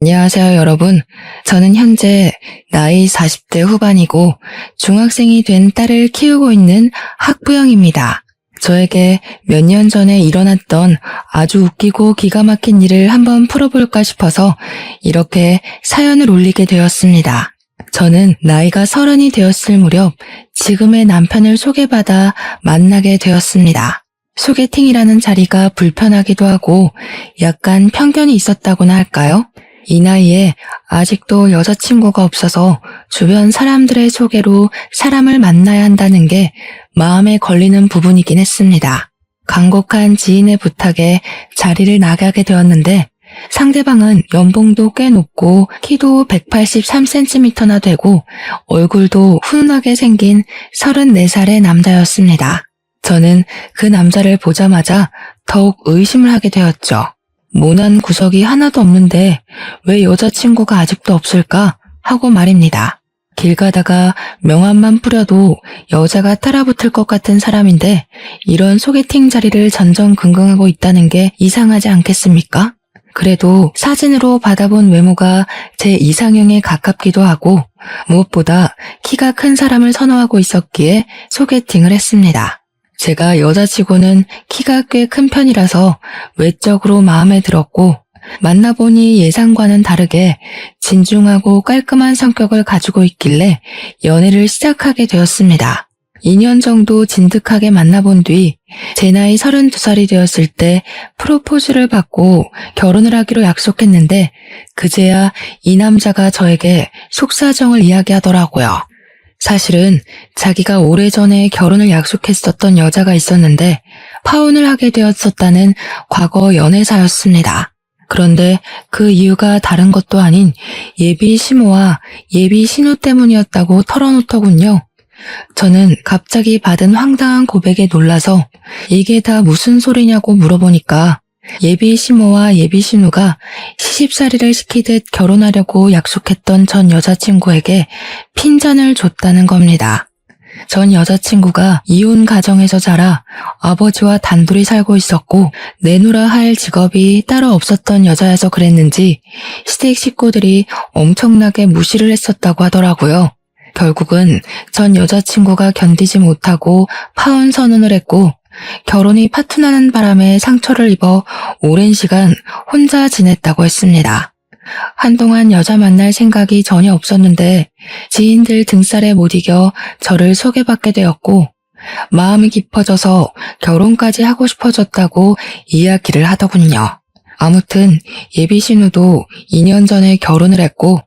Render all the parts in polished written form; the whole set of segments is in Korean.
안녕하세요, 여러분. 저는 현재 나이 40대 후반이고 중학생이 된 딸을 키우고 있는 학부형입니다. 저에게 몇 년 전에 일어났던 아주 웃기고 기가 막힌 일을 한번 풀어볼까 싶어서 이렇게 사연을 올리게 되었습니다. 저는 나이가 30이 되었을 무렵 지금의 남편을 소개받아 만나게 되었습니다. 소개팅이라는 자리가 불편하기도 하고 약간 편견이 있었다고나 할까요? 이 나이에 아직도 여자친구가 없어서 주변 사람들의 소개로 사람을 만나야 한다는 게 마음에 걸리는 부분이긴 했습니다. 간곡한 지인의 부탁에 자리를 나가게 되었는데 상대방은 연봉도 꽤 높고 키도 183cm나 되고 얼굴도 훈훈하게 생긴 34살의 남자였습니다. 저는 그 남자를 보자마자 더욱 의심을 하게 되었죠. 모난 구석이 하나도 없는데 왜 여자친구가 아직도 없을까 하고 말입니다. 길 가다가 명함만 뿌려도 여자가 따라붙을 것 같은 사람인데 이런 소개팅 자리를 전전긍긍하고 있다는 게 이상하지 않겠습니까? 그래도 사진으로 받아본 외모가 제 이상형에 가깝기도 하고 무엇보다 키가 큰 사람을 선호하고 있었기에 소개팅을 했습니다. 제가 여자치고는 키가 꽤 큰 편이라서 외적으로 마음에 들었고 만나보니 예상과는 다르게 진중하고 깔끔한 성격을 가지고 있길래 연애를 시작하게 되었습니다. 2년 정도 진득하게 만나본 뒤 제 나이 32살이 되었을 때 프로포즈를 받고 결혼을 하기로 약속했는데 그제야 이 남자가 저에게 속사정을 이야기하더라고요. 사실은 자기가 오래전에 결혼을 약속했었던 여자가 있었는데 파혼을 하게 되었었다는 과거 연애사였습니다. 그런데 그 이유가 다른 것도 아닌 예비 시모와 예비 신우 때문이었다고 털어놓더군요. 저는 갑자기 받은 황당한 고백에 놀라서 이게 다 무슨 소리냐고 물어보니까 예비 시모와 예비 신우가 시집살이를 시키듯 결혼하려고 약속했던 전 여자친구에게 핀잔을 줬다는 겁니다. 전 여자친구가 이혼 가정에서 자라 아버지와 단둘이 살고 있었고 내놓으라 할 직업이 따로 없었던 여자여서 그랬는지 시댁 식구들이 엄청나게 무시를 했었다고 하더라고요. 결국은 전 여자친구가 견디지 못하고 파혼 선언을 했고 결혼이 파토나는 바람에 상처를 입어 오랜 시간 혼자 지냈다고 했습니다. 한동안 여자 만날 생각이 전혀 없었는데 지인들 등살에 못 이겨 저를 소개받게 되었고 마음이 깊어져서 결혼까지 하고 싶어졌다고 이야기를 하더군요. 아무튼 예비 신우도 2년 전에 결혼을 했고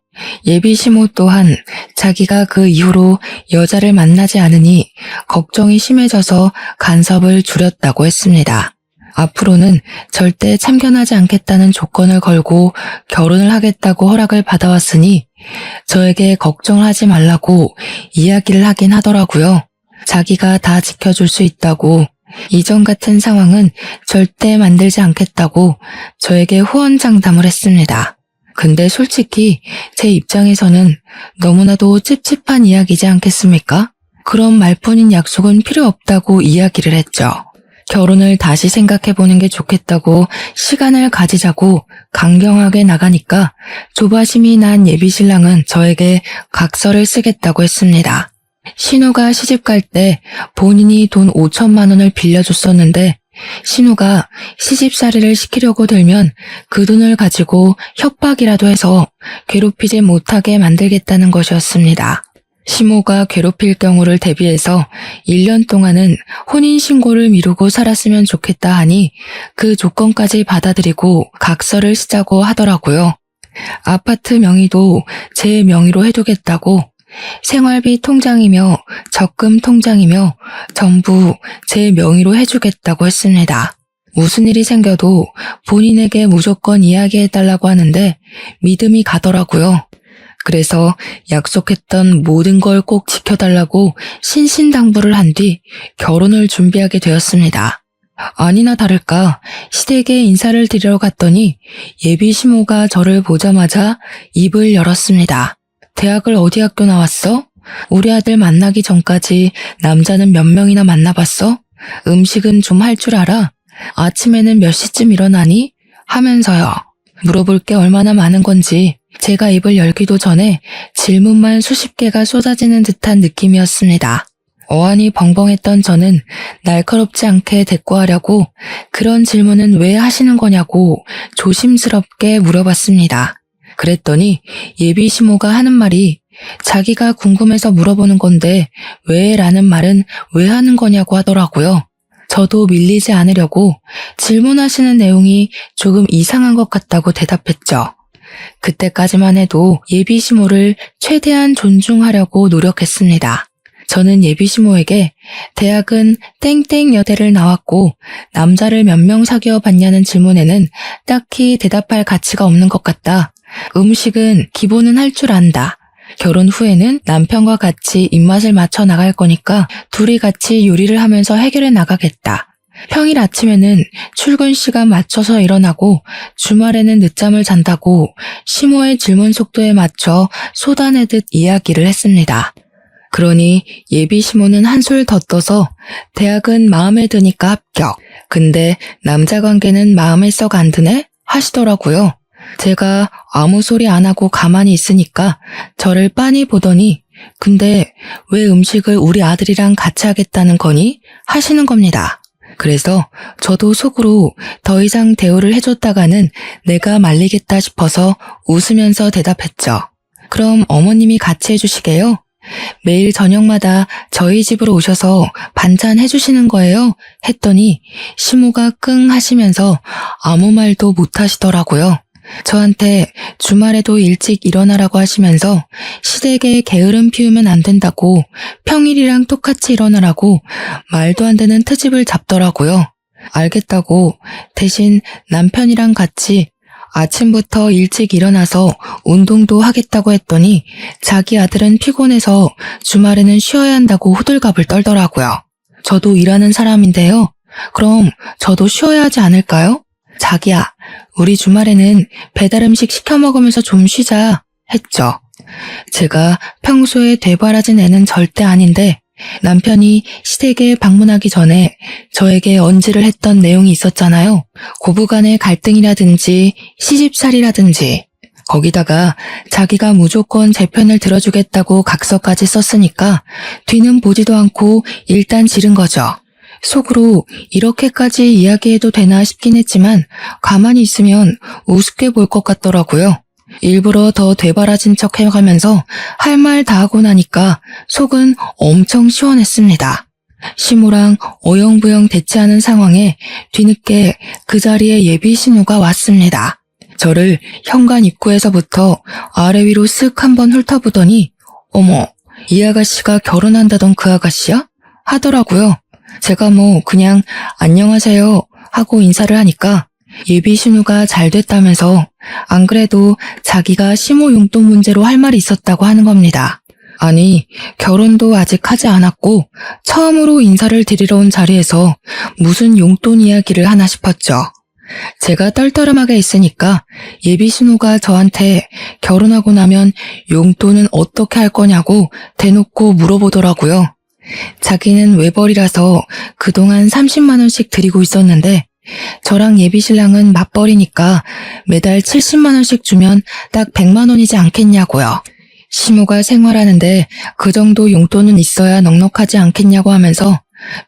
예비 시모 또한 자기가 그 이후로 여자를 만나지 않으니 걱정이 심해져서 간섭을 줄였다고 했습니다. 앞으로는 절대 참견하지 않겠다는 조건을 걸고 결혼을 하겠다고 허락을 받아왔으니 저에게 걱정을 하지 말라고 이야기를 하긴 하더라고요. 자기가 다 지켜줄 수 있다고 이전 같은 상황은 절대 만들지 않겠다고 저에게 후원장담을 했습니다. 근데 솔직히 제 입장에서는 너무나도 찝찝한 이야기지 않겠습니까? 그런 말뿐인 약속은 필요 없다고 이야기를 했죠. 결혼을 다시 생각해보는 게 좋겠다고 시간을 가지자고 강경하게 나가니까 조바심이 난 예비신랑은 저에게 각서를 쓰겠다고 했습니다. 신우가 시집갈 때 본인이 돈 5천만 원을 빌려줬었는데 신우가 시집살이를 시키려고 들면 그 돈을 가지고 협박이라도 해서 괴롭히지 못하게 만들겠다는 것이었습니다. 시모가 괴롭힐 경우를 대비해서 1년 동안은 혼인신고를 미루고 살았으면 좋겠다 하니 그 조건까지 받아들이고 각서를 쓰자고 하더라고요. 아파트 명의도 제 명의로 해두겠다고 생활비 통장이며 적금 통장이며 전부 제 명의로 해주겠다고 했습니다. 무슨 일이 생겨도 본인에게 무조건 이야기해달라고 하는데 믿음이 가더라고요. 그래서 약속했던 모든 걸 꼭 지켜달라고 신신당부를 한 뒤 결혼을 준비하게 되었습니다. 아니나 다를까 시댁에 인사를 드리러 갔더니 예비 시모가 저를 보자마자 입을 열었습니다. 대학을 어디 학교 나왔어? 우리 아들 만나기 전까지 남자는 몇 명이나 만나봤어? 음식은 좀 할 줄 알아? 아침에는 몇 시쯤 일어나니? 하면서요. 물어볼 게 얼마나 많은 건지 제가 입을 열기도 전에 질문만 수십 개가 쏟아지는 듯한 느낌이었습니다. 어안이 벙벙했던 저는 날카롭지 않게 대꾸하려고 그런 질문은 왜 하시는 거냐고 조심스럽게 물어봤습니다. 그랬더니 예비 시모가 하는 말이 자기가 궁금해서 물어보는 건데 왜 라는 말은 왜 하는 거냐고 하더라고요. 저도 밀리지 않으려고 질문하시는 내용이 조금 이상한 것 같다고 대답했죠. 그때까지만 해도 예비 시모를 최대한 존중하려고 노력했습니다. 저는 예비 시모에게 대학은 땡땡 여대를 나왔고 남자를 몇 명 사귀어 봤냐는 질문에는 딱히 대답할 가치가 없는 것 같다. 음식은 기본은 할 줄 안다. 결혼 후에는 남편과 같이 입맛을 맞춰 나갈 거니까 둘이 같이 요리를 하면서 해결해 나가겠다. 평일 아침에는 출근 시간 맞춰서 일어나고 주말에는 늦잠을 잔다고 시모의 질문 속도에 맞춰 쏟아내듯 이야기를 했습니다. 그러니 예비 시모는 한술 더 떠서 대학은 마음에 드니까 합격. 근데 남자 관계는 마음에 썩 안 드네? 하시더라고요. 제가 아무 소리 안 하고 가만히 있으니까 저를 빤히 보더니 근데 왜 음식을 우리 아들이랑 같이 하겠다는 거니? 하시는 겁니다. 그래서 저도 속으로 더 이상 대우를 해줬다가는 내가 말리겠다 싶어서 웃으면서 대답했죠. 그럼 어머님이 같이 해주시게요? 매일 저녁마다 저희 집으로 오셔서 반찬 해주시는 거예요? 했더니 시모가 끙 하시면서 아무 말도 못 하시더라고요. 저한테 주말에도 일찍 일어나라고 하시면서 시댁에 게으름 피우면 안 된다고 평일이랑 똑같이 일어나라고 말도 안 되는 트집을 잡더라고요. 알겠다고 대신 남편이랑 같이 아침부터 일찍 일어나서 운동도 하겠다고 했더니 자기 아들은 피곤해서 주말에는 쉬어야 한다고 호들갑을 떨더라고요. 저도 일하는 사람인데요. 그럼 저도 쉬어야 하지 않을까요? 자기야, 우리 주말에는 배달 음식 시켜 먹으면서 좀 쉬자 했죠. 제가 평소에 되바라진 애는 절대 아닌데 남편이 시댁에 방문하기 전에 저에게 언지를 했던 내용이 있었잖아요. 고부간의 갈등이라든지 시집살이라든지 거기다가 자기가 무조건 제 편을 들어주겠다고 각서까지 썼으니까 뒤는 보지도 않고 일단 지른 거죠. 속으로 이렇게까지 이야기해도 되나 싶긴 했지만 가만히 있으면 우습게 볼 것 같더라고요. 일부러 더 되바라진 척 해가면서 할 말 다 하고 나니까 속은 엄청 시원했습니다. 시모랑 어영부영 대치하는 상황에 뒤늦게 그 자리에 예비 신우가 왔습니다. 저를 현관 입구에서부터 아래 위로 쓱 한번 훑어보더니 어머, 이 아가씨가 결혼한다던 그 아가씨야? 하더라고요. 제가 그냥 안녕하세요 하고 인사를 하니까 예비 신우가 잘 됐다면서 안 그래도 자기가 시모 용돈 문제로 할 말이 있었다고 하는 겁니다. 아니, 결혼도 아직 하지 않았고 처음으로 인사를 드리러 온 자리에서 무슨 용돈 이야기를 하나 싶었죠. 제가 떨떠름하게 있으니까 예비 신우가 저한테 결혼하고 나면 용돈은 어떻게 할 거냐고 대놓고 물어보더라고요. 자기는 외벌이라서 그동안 30만 원씩 드리고 있었는데 저랑 예비신랑은 맞벌이니까 매달 70만 원씩 주면 딱 100만 원이지 않겠냐고요. 시모가 생활하는데 그 정도 용돈은 있어야 넉넉하지 않겠냐고 하면서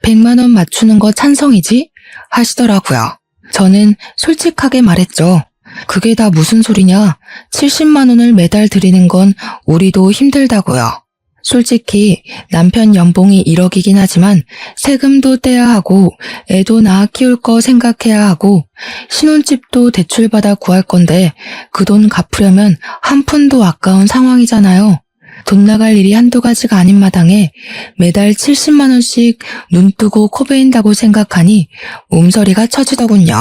100만 원 맞추는 거 찬성이지? 하시더라고요. 저는 솔직하게 말했죠. 그게 다 무슨 소리냐? 70만 원을 매달 드리는 건 우리도 힘들다고요. 솔직히 남편 연봉이 1억이긴 하지만 세금도 떼야 하고 애도 낳아 키울 거 생각해야 하고 신혼집도 대출받아 구할 건데 그 돈 갚으려면 한 푼도 아까운 상황이잖아요. 돈 나갈 일이 한두 가지가 아닌 마당에 매달 70만 원씩 눈 뜨고 코 베인다고 생각하니 몸서리가 쳐지더군요.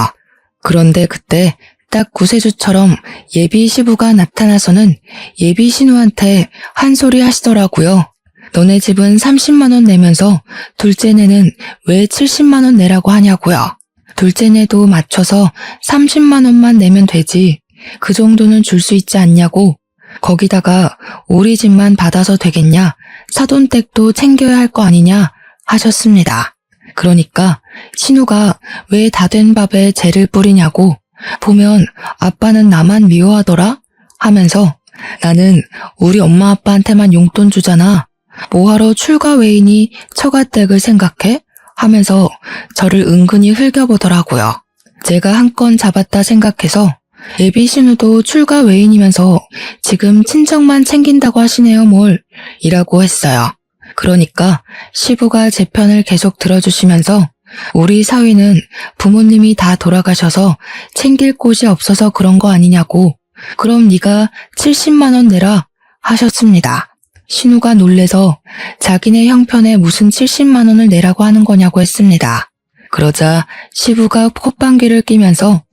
그런데 그때 딱 구세주처럼 예비 시부가 나타나서는 예비 신우한테 한 소리 하시더라고요. 너네 집은 30만 원 내면서 둘째네는 왜 70만 원 내라고 하냐고요. 둘째네도 맞춰서 30만 원만 내면 되지. 그 정도는 줄 수 있지 않냐고. 거기다가 우리 집만 받아서 되겠냐. 사돈댁도 챙겨야 할 거 아니냐 하셨습니다. 그러니까 신우가 왜 다 된 밥에 재를 뿌리냐고 보면 아빠는 나만 미워하더라 하면서 나는 우리 엄마 아빠한테만 용돈 주잖아. 뭐하러 출가 외인이 처가댁을 생각해? 하면서 저를 은근히 흘겨보더라고요. 제가 한 건 잡았다 생각해서 예비 신우도 출가 외인이면서 지금 친척만 챙긴다고 하시네요 뭘 이라고 했어요. 그러니까 시부가 제 편을 계속 들어주시면서 우리 사위는 부모님이 다 돌아가셔서 챙길 곳이 없어서 그런 거 아니냐고 그럼 네가 70만 원 내라 하셨습니다. 신우가 놀래서 자기네 형편에 무슨 70만 원을 내라고 하는 거냐고 했습니다. 그러자 시부가 콧방귀를 끼면서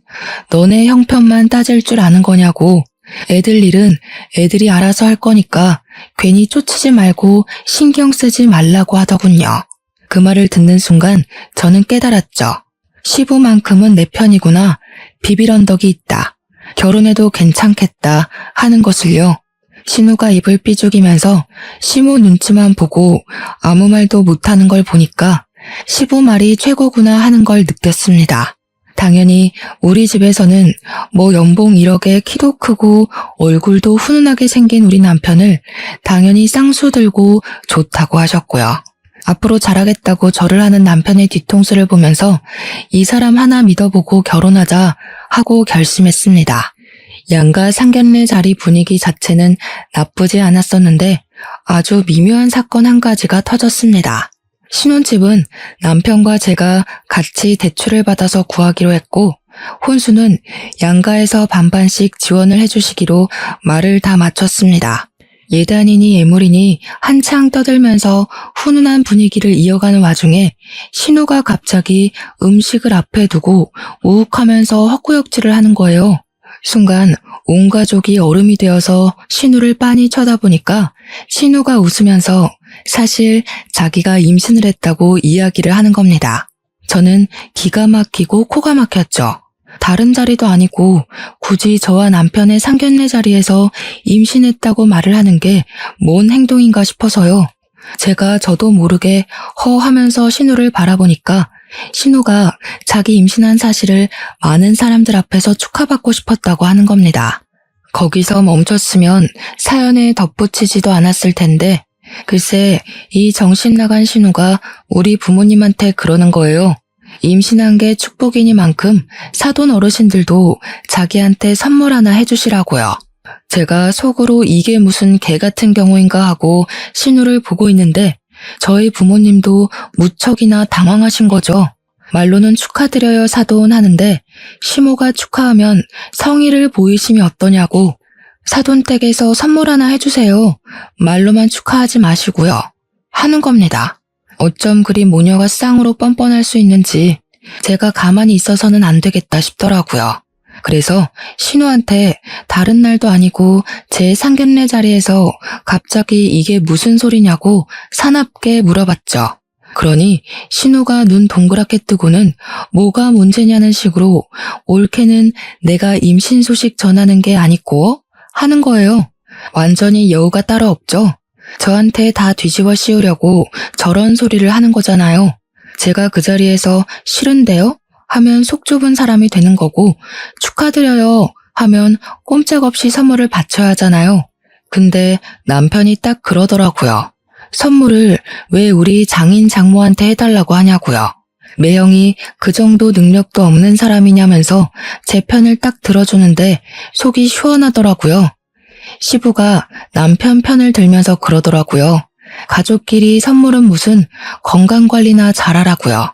너네 형편만 따질 줄 아는 거냐고 애들 일은 애들이 알아서 할 거니까 괜히 쫓지 말고 신경 쓰지 말라고 하더군요. 그 말을 듣는 순간 저는 깨달았죠. 시부만큼은 내 편이구나. 비빌 언덕이 있다. 결혼해도 괜찮겠다 하는 것을요. 신우가 입을 삐죽이면서 시모 눈치만 보고 아무 말도 못하는 걸 보니까 시부 말이 최고구나 하는 걸 느꼈습니다. 당연히 우리 집에서는 뭐 연봉 1억에 키도 크고 얼굴도 훈훈하게 생긴 우리 남편을 당연히 쌍수 들고 좋다고 하셨고요. 앞으로 잘하겠다고 절을 하는 남편의 뒤통수를 보면서 이 사람 하나 믿어보고 결혼하자 하고 결심했습니다. 양가 상견례 자리 분위기 자체는 나쁘지 않았었는데 아주 미묘한 사건 한 가지가 터졌습니다. 신혼집은 남편과 제가 같이 대출을 받아서 구하기로 했고 혼수는 양가에서 반반씩 지원을 해주시기로 말을 다 마쳤습니다. 예단이니 예물이니 한창 떠들면서 훈훈한 분위기를 이어가는 와중에 신우가 갑자기 음식을 앞에 두고 우욱하면서 헛구역질을 하는 거예요. 순간 온 가족이 얼음이 되어서 신우를 빤히 쳐다보니까 신우가 웃으면서 사실 자기가 임신을 했다고 이야기를 하는 겁니다. 저는 기가 막히고 코가 막혔죠. 다른 자리도 아니고 굳이 저와 남편의 상견례 자리에서 임신했다고 말을 하는 게 뭔 행동인가 싶어서요. 제가 저도 모르게 허 하면서 신우를 바라보니까 신우가 자기 임신한 사실을 많은 사람들 앞에서 축하받고 싶었다고 하는 겁니다. 거기서 멈췄으면 사연에 덧붙이지도 않았을 텐데 글쎄 이 정신 나간 신우가 우리 부모님한테 그러는 거예요. 임신한 게 축복이니만큼 사돈 어르신들도 자기한테 선물 하나 해주시라고요. 제가 속으로 이게 무슨 개 같은 경우인가 하고 신우를 보고 있는데 저희 부모님도 무척이나 당황하신 거죠. 말로는 축하드려요 사돈 하는데 시모가 축하하면 성의를 보이시면 어떠냐고 사돈 댁에서 선물 하나 해주세요. 말로만 축하하지 마시고요. 하는 겁니다. 어쩜 그리 모녀가 쌍으로 뻔뻔할 수 있는지 제가 가만히 있어서는 안 되겠다 싶더라고요. 그래서 신우한테 다른 날도 아니고 제 상견례 자리에서 갑자기 이게 무슨 소리냐고 사납게 물어봤죠. 그러니 신우가 눈 동그랗게 뜨고는 뭐가 문제냐는 식으로 올케는 내가 임신 소식 전하는 게 아니고 하는 거예요. 완전히 여우가 따로 없죠. 저한테 다 뒤집어 씌우려고 저런 소리를 하는 거잖아요. 제가 그 자리에서 싫은데요? 하면 속 좁은 사람이 되는 거고 축하드려요 하면 꼼짝없이 선물을 바쳐야 하잖아요. 근데 남편이 딱 그러더라고요. 선물을 왜 우리 장인 장모한테 해달라고 하냐고요. 매형이 그 정도 능력도 없는 사람이냐면서 제 편을 딱 들어주는데 속이 시원하더라고요. 시부가 남편 편을 들면서 그러더라고요. 가족끼리 선물은 무슨 건강관리나 잘하라고요.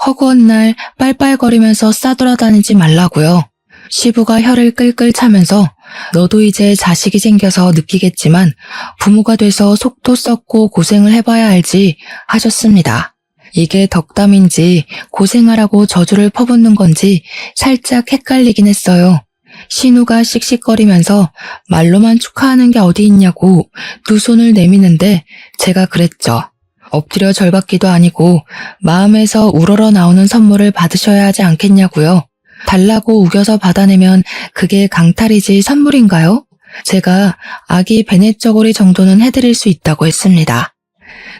허구한 날 빨빨거리면서 싸돌아다니지 말라고요. 시부가 혀를 끌끌 차면서 너도 이제 자식이 생겨서 느끼겠지만 부모가 돼서 속도 썩고 고생을 해봐야 알지 하셨습니다. 이게 덕담인지 고생하라고 저주를 퍼붓는 건지 살짝 헷갈리긴 했어요. 신우가 씩씩거리면서 말로만 축하하는 게 어디 있냐고 두 손을 내미는데 제가 그랬죠. 엎드려 절받기도 아니고 마음에서 우러러 나오는 선물을 받으셔야 하지 않겠냐고요. 달라고 우겨서 받아내면 그게 강탈이지 선물인가요? 제가 아기 베넷저고리 정도는 해드릴 수 있다고 했습니다.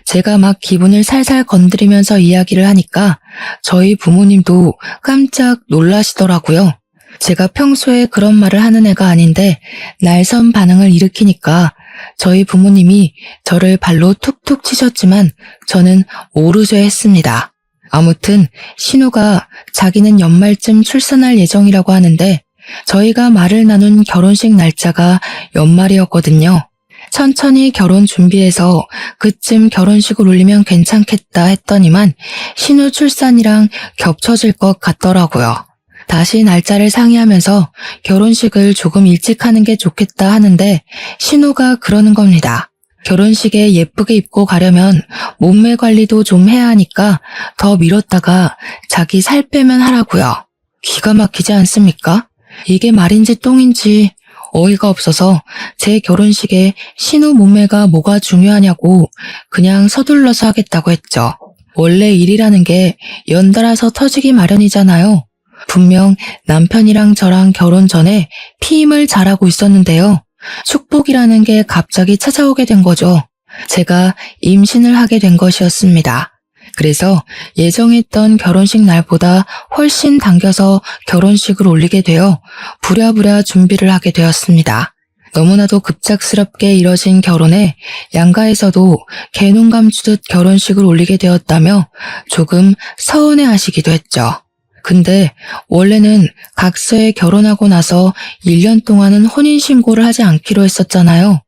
제가 막 기분을 살살 건드리면서 이야기를 하니까 저희 부모님도 깜짝 놀라시더라고요. 제가 평소에 그런 말을 하는 애가 아닌데 날선 반응을 일으키니까 저희 부모님이 저를 발로 툭툭 치셨지만 저는 오르쇠했습니다. 아무튼 신우가 자기는 연말쯤 출산할 예정이라고 하는데 저희가 말을 나눈 결혼식 날짜가 연말이었거든요. 천천히 결혼 준비해서 그쯤 결혼식을 올리면 괜찮겠다 했더니만 신우 출산이랑 겹쳐질 것 같더라고요. 다시 날짜를 상의하면서 결혼식을 조금 일찍 하는 게 좋겠다 하는데 신우가 그러는 겁니다. 결혼식에 예쁘게 입고 가려면 몸매 관리도 좀 해야 하니까 더 미뤘다가 자기 살 빼면 하라고요. 기가 막히지 않습니까? 이게 말인지 똥인지 어이가 없어서 제 결혼식에 신우 몸매가 뭐가 중요하냐고 그냥 서둘러서 하겠다고 했죠. 원래 일이라는 게 연달아서 터지기 마련이잖아요. 분명 남편이랑 저랑 결혼 전에 피임을 잘하고 있었는데요. 축복이라는 게 갑자기 찾아오게 된 거죠. 제가 임신을 하게 된 것이었습니다. 그래서 예정했던 결혼식 날보다 훨씬 당겨서 결혼식을 올리게 되어 부랴부랴 준비를 하게 되었습니다. 너무나도 급작스럽게 이뤄진 결혼에 양가에서도 개눈 감추듯 결혼식을 올리게 되었다며 조금 서운해하시기도 했죠. 근데 원래는 각서에 결혼하고 나서 1년 동안은 혼인신고를 하지 않기로 했었잖아요.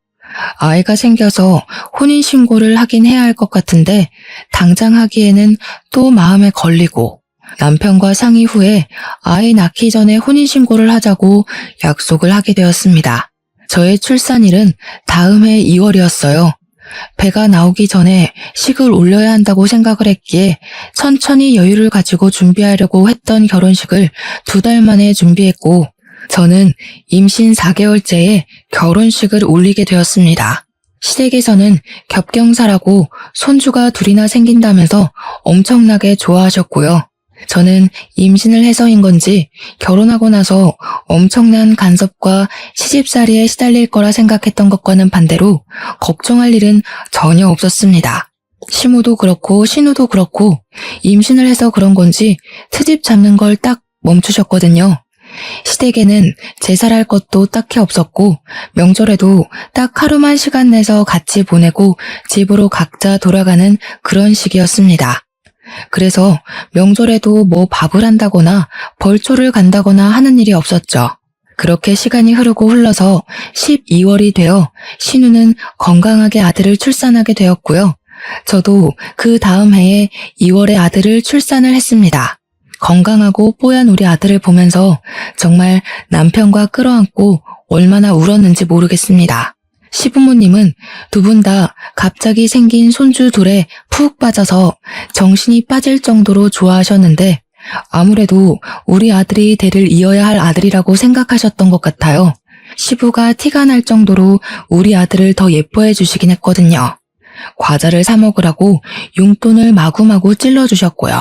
아이가 생겨서 혼인신고를 하긴 해야 할 것 같은데 당장 하기에는 또 마음에 걸리고 남편과 상의 후에 아이 낳기 전에 혼인신고를 하자고 약속을 하게 되었습니다. 저의 출산일은 다음 해 2월이었어요. 배가 나오기 전에 식을 올려야 한다고 생각을 했기에 천천히 여유를 가지고 준비하려고 했던 결혼식을 2달 만에 준비했고 저는 임신 4개월째에 결혼식을 올리게 되었습니다. 시댁에서는 겹경사라고 손주가 2이나 생긴다면서 엄청나게 좋아하셨고요. 저는 임신을 해서인 건지 결혼하고 나서 엄청난 간섭과 시집살이에 시달릴 거라 생각했던 것과는 반대로 걱정할 일은 전혀 없었습니다. 시모도 그렇고 신우도 그렇고 임신을 해서 그런 건지 트집 잡는 걸 딱 멈추셨거든요. 시댁에는 제사할 것도 딱히 없었고 명절에도 딱 하루만 시간 내서 같이 보내고 집으로 각자 돌아가는 그런 시기였습니다. 그래서 명절에도 뭐 밥을 한다거나 벌초를 간다거나 하는 일이 없었죠. 그렇게 시간이 흐르고 흘러서 12월이 되어 신우는 건강하게 아들을 출산하게 되었고요. 저도 그 다음 해에 2월에 아들을 출산을 했습니다. 건강하고 뽀얀 우리 아들을 보면서 정말 남편과 끌어안고 얼마나 울었는지 모르겠습니다. 시부모님은 2분 다 갑자기 생긴 손주 둘에 푹 빠져서 정신이 빠질 정도로 좋아하셨는데 아무래도 우리 아들이 대를 이어야 할 아들이라고 생각하셨던 것 같아요. 시부가 티가 날 정도로 우리 아들을 더 예뻐해 주시긴 했거든요. 과자를 사 먹으라고 용돈을 마구마구 찔러주셨고요.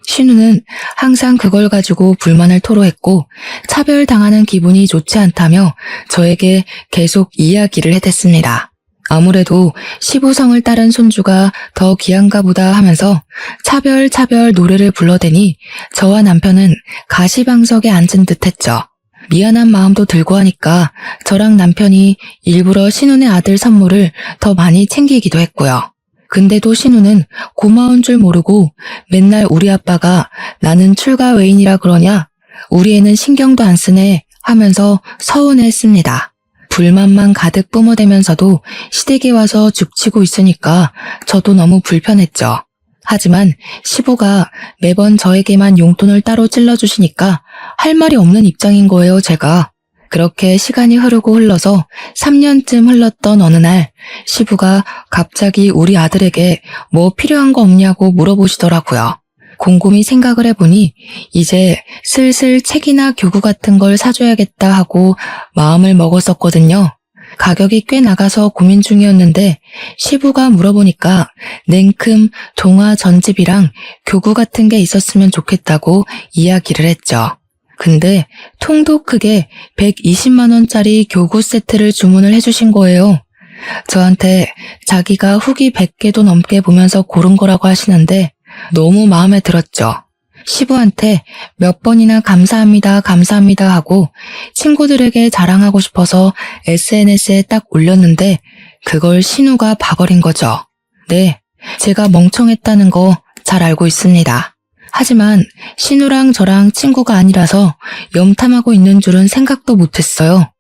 신우는 항상 그걸 가지고 불만을 토로했고 차별당하는 기분이 좋지 않다며 저에게 계속 이야기를 해댔습니다. 아무래도 시부성을 따른 손주가 더 귀한가 보다 하면서 차별 노래를 불러대니 저와 남편은 가시방석에 앉은 듯 했죠. 미안한 마음도 들고 하니까 저랑 남편이 일부러 신우네 아들 선물을 더 많이 챙기기도 했고요. 근데도 신우는 고마운 줄 모르고 맨날 우리 아빠가 나는 출가 외인이라 그러냐? 우리 애는 신경도 안 쓰네 하면서 서운해했습니다. 불만만 가득 뿜어대면서도 시댁에 와서 죽치고 있으니까 저도 너무 불편했죠. 하지만 시부가 매번 저에게만 용돈을 따로 찔러주시니까 할 말이 없는 입장인 거예요, 제가. 그렇게 시간이 흐르고 흘러서 3년쯤 흘렀던 어느 날 시부가 갑자기 우리 아들에게 뭐 필요한 거 없냐고 물어보시더라고요. 곰곰이 생각을 해보니 이제 슬슬 책이나 교구 같은 걸 사줘야겠다 하고 마음을 먹었었거든요. 가격이 꽤 나가서 고민 중이었는데 시부가 물어보니까 냉큼 동화 전집이랑 교구 같은 게 있었으면 좋겠다고 이야기를 했죠. 근데 통도 크게 120만 원짜리 교구 세트를 주문을 해주신 거예요. 저한테 자기가 후기 100개도 넘게 보면서 고른 거라고 하시는데 너무 마음에 들었죠. 시부한테 몇 번이나 감사합니다, 감사합니다 하고 친구들에게 자랑하고 싶어서 SNS에 딱 올렸는데 그걸 신우가 봐버린 거죠. 네, 제가 멍청했다는 거 잘 알고 있습니다. 하지만 신우랑 저랑 친구가 아니라서 염탐하고 있는 줄은 생각도 못했어요.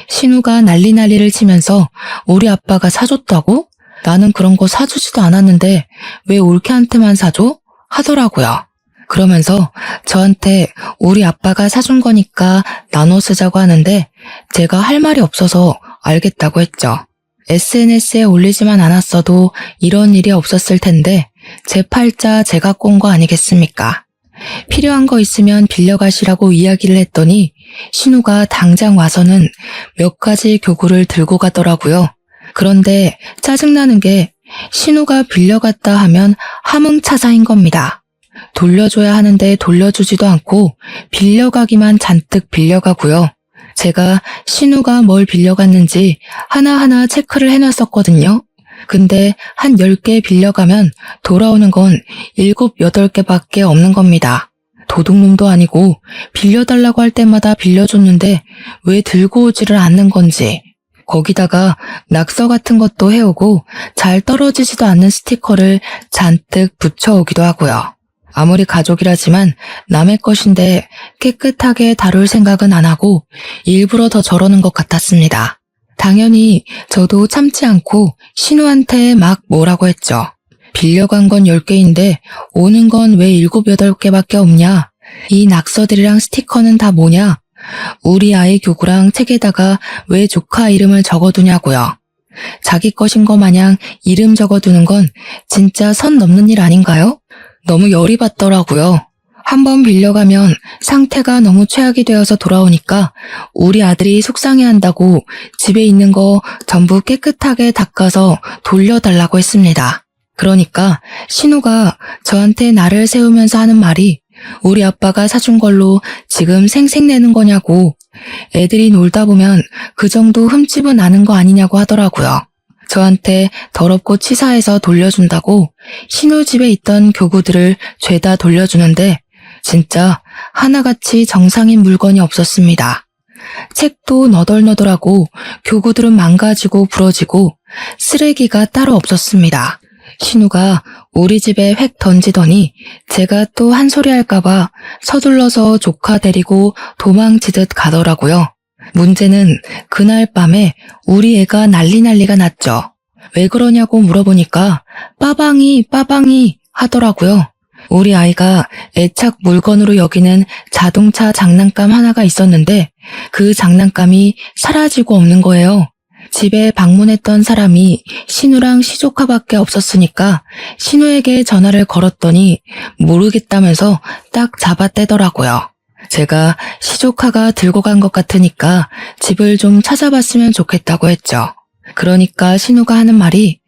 신우가 난리를 치면서 우리 아빠가 사줬다고? 나는 그런 거 사주지도 않았는데 왜 올케한테만 사줘? 하더라고요. 그러면서 저한테 우리 아빠가 사준 거니까 나눠 쓰자고 하는데 제가 할 말이 없어서 알겠다고 했죠. SNS에 올리지만 않았어도 이런 일이 없었을 텐데 제 팔자 제가 꼰 거 아니겠습니까? 필요한 거 있으면 빌려가시라고 이야기를 했더니 신우가 당장 와서는 몇 가지 교구를 들고 가더라고요. 그런데 짜증나는 게 신우가 빌려갔다 하면 함흥차사인 겁니다. 돌려줘야 하는데 돌려주지도 않고 빌려가기만 잔뜩 빌려가고요. 제가 신우가 뭘 빌려갔는지 하나하나 체크를 해놨었거든요. 근데 한 10개 빌려가면 돌아오는 건 7, 8개밖에 없는 겁니다. 도둑놈도 아니고 빌려달라고 할 때마다 빌려줬는데 왜 들고 오지를 않는 건지. 거기다가 낙서 같은 것도 해오고 잘 떨어지지도 않는 스티커를 잔뜩 붙여오기도 하고요. 아무리 가족이라지만 남의 것인데 깨끗하게 다룰 생각은 안 하고 일부러 더 저러는 것 같았습니다. 당연히 저도 참지 않고 신우한테 막 뭐라고 했죠. 빌려간 건 10개인데 오는 건 왜 7, 8개밖에 없냐? 이 낙서들이랑 스티커는 다 뭐냐? 우리 아이 교구랑 책에다가 왜 조카 이름을 적어두냐고요. 자기 것인 거 마냥 이름 적어두는 건 진짜 선 넘는 일 아닌가요? 너무 열이 받더라고요. 한번 빌려가면 상태가 너무 최악이 되어서 돌아오니까 우리 아들이 속상해한다고 집에 있는 거 전부 깨끗하게 닦아서 돌려달라고 했습니다. 그러니까 신우가 저한테 나를 세우면서 하는 말이 우리 아빠가 사준 걸로 지금 생색내는 거냐고, 애들이 놀다 보면 그 정도 흠집은 나는 거 아니냐고 하더라고요. 저한테 더럽고 치사해서 돌려준다고 신우 집에 있던 교구들을 죄다 돌려주는데 진짜 하나같이 정상인 물건이 없었습니다. 책도 너덜너덜하고 교구들은 망가지고 부러지고 쓰레기가 따로 없었습니다. 신우가 우리 집에 획 던지더니 제가 또 한 소리 할까봐 서둘러서 조카 데리고 도망치듯 가더라고요. 문제는 그날 밤에 우리 애가 난리가 났죠. 왜 그러냐고 물어보니까 빠방이 하더라고요. 우리 아이가 애착 물건으로 여기는 자동차 장난감 하나가 있었는데 그 장난감이 사라지고 없는 거예요. 집에 방문했던 사람이 신우랑 시조카밖에 없었으니까 신우에게 전화를 걸었더니 모르겠다면서 딱 잡아떼더라고요. 제가 시조카가 들고 간 것 같으니까 집을 좀 찾아봤으면 좋겠다고 했죠. 그러니까 신우가 하는 말이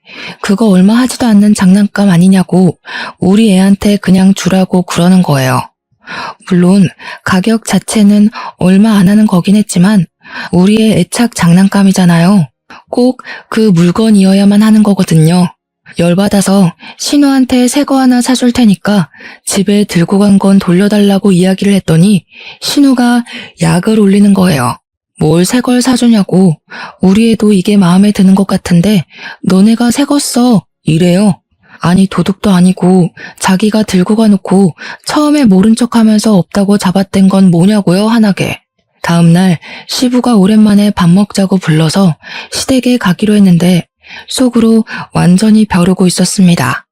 그거 얼마 하지도 않는 장난감 아니냐고 우리 애한테 그냥 주라고 그러는 거예요. 물론 가격 자체는 얼마 안 하는 거긴 했지만 우리의 애착 장난감이잖아요. 꼭 그 물건이어야만 하는 거거든요. 열받아서 신우한테 새 거 하나 사줄 테니까 집에 들고 간 건 돌려달라고 이야기를 했더니 신우가 약을 올리는 거예요. 뭘 새 걸 사주냐고, 우리 애도 이게 마음에 드는 것 같은데 너네가 새 거 써, 이래요. 아니 도둑도 아니고 자기가 들고 가놓고 처음에 모른 척하면서 없다고 잡아뗀 건 뭐냐고요, 화나게. 다음날 시부가 오랜만에 밥 먹자고 불러서 시댁에 가기로 했는데 속으로 완전히 벼르고 있었습니다.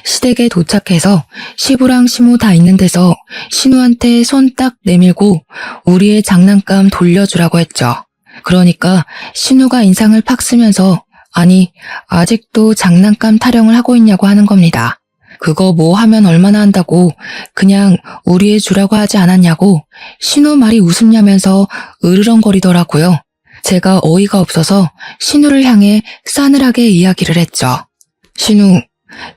시댁에 도착해서 시부랑 시모 다 있는 데서 신우한테 손 딱 내밀고 우리의 장난감 돌려주라고 했죠. 그러니까 신우가 인상을 팍 쓰면서 아니 아직도 장난감 타령을 하고 있냐고 하는 겁니다. 그거 뭐 하면 얼마나 한다고 그냥 우리 애 주라고 하지 않았냐고 신우 말이 웃음냐면서 으르렁거리더라고요. 제가 어이가 없어서 신우를 향해 싸늘하게 이야기를 했죠. 신우,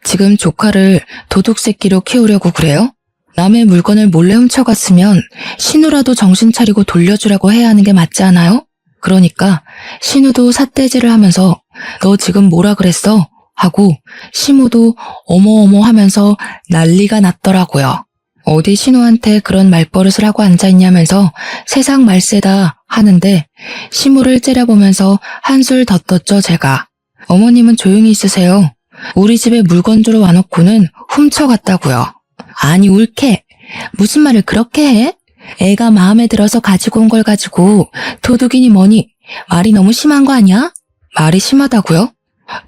지금 조카를 도둑새끼로 키우려고 그래요? 남의 물건을 몰래 훔쳐갔으면 신우라도 정신 차리고 돌려주라고 해야 하는 게 맞지 않아요? 그러니까 신우도 삿대질을 하면서 너 지금 뭐라 그랬어? 하고 시모도 어머어머 하면서 난리가 났더라고요. 어디 신우한테 그런 말버릇을 하고 앉아있냐면서 세상 말세다 하는데 시무를 째려보면서 한술 더 떴죠 제가. 어머님은 조용히 있으세요. 우리 집에 물건 주러 와놓고는 훔쳐갔다고요. 아니 옳게 무슨 말을 그렇게 해? 애가 마음에 들어서 가지고 온 걸 가지고 도둑이니 뭐니 말이 너무 심한 거 아니야? 말이 심하다고요?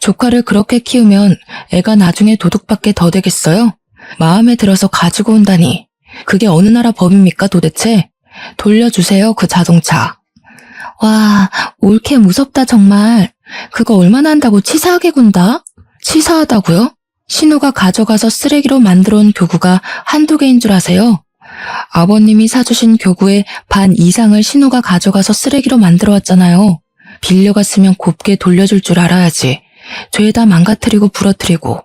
조카를 그렇게 키우면 애가 나중에 도둑밖에 더 되겠어요? 마음에 들어서 가지고 온다니. 그게 어느 나라 법입니까 도대체? 돌려주세요 그 자동차. 와, 옳게 무섭다 정말. 그거 얼마나 한다고 치사하게 군다? 치사하다고요? 신우가 가져가서 쓰레기로 만들어 온 교구가 한두 개인 줄 아세요? 아버님이 사주신 교구의 반 이상을 신우가 가져가서 쓰레기로 만들어 왔잖아요. 빌려갔으면 곱게 돌려줄 줄 알아야지. 죄다 망가뜨리고 부러뜨리고.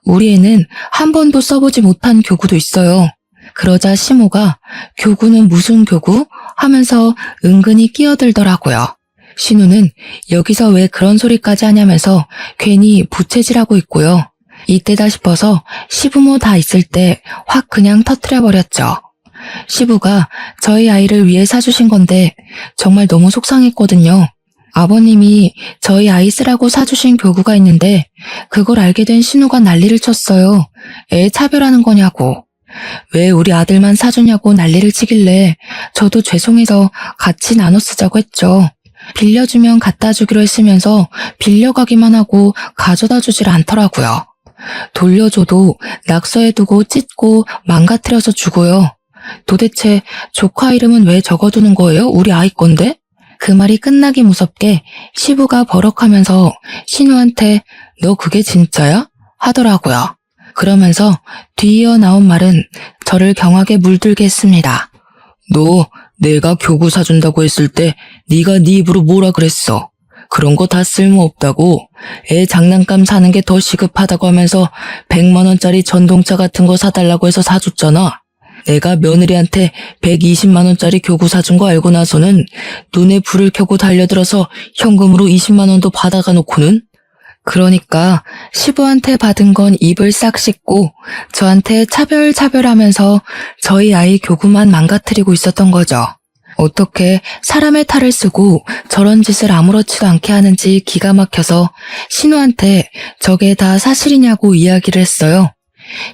우리 애는 한 번도 써보지 못한 교구도 있어요. 그러자 시모가 교구는 무슨 교구? 하면서 은근히 끼어들더라고요. 신우는 여기서 왜 그런 소리까지 하냐면서 괜히 부채질하고 있고요. 이때다 싶어서 시부모 다 있을 때 확 그냥 터뜨려버렸죠. 시부가 저희 아이를 위해 사주신 건데 정말 너무 속상했거든요. 아버님이 저희 아이 쓰라고 사주신 교구가 있는데 그걸 알게 된 신우가 난리를 쳤어요. 애 차별하는 거냐고. 왜 우리 아들만 사주냐고 난리를 치길래 저도 죄송해서 같이 나눠 쓰자고 했죠. 빌려주면 갖다 주기로 했으면서 빌려가기만 하고 가져다 주질 않더라고요. 돌려줘도 낙서해 두고 찢고 망가뜨려서 주고요. 도대체 조카 이름은 왜 적어두는 거예요? 우리 아이 건데? 그 말이 끝나기 무섭게 시부가 버럭하면서 신우한테 너 그게 진짜야? 하더라고요. 그러면서 뒤이어 나온 말은 저를 경악에 물들게 했습니다. 너 내가 교구 사준다고 했을 때 네가 네 입으로 뭐라 그랬어? 그런 거 다 쓸모없다고. 애 장난감 사는 게 더 시급하다고 하면서 100만 원짜리 전동차 같은 거 사달라고 해서 사줬잖아. 내가 며느리한테 120만 원짜리 교구 사준 거 알고 나서는 눈에 불을 켜고 달려들어서 현금으로 20만 원도 받아가 놓고는. 그러니까 시부한테 받은 건 입을 싹 씻고 저한테 차별하면서 저희 아이 교구만 망가뜨리고 있었던 거죠. 어떻게 사람의 탈을 쓰고 저런 짓을 아무렇지도 않게 하는지 기가 막혀서 신우한테 저게 다 사실이냐고 이야기를 했어요.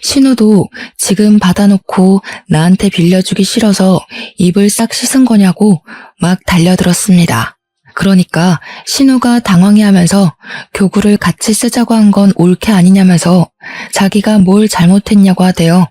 신우도 지금 받아놓고 나한테 빌려주기 싫어서 입을 싹 씻은 거냐고 막 달려들었습니다. 그러니까 신우가 당황해하면서 교구를 같이 쓰자고 한 건 옳게 아니냐면서 자기가 뭘 잘못했냐고 하대요.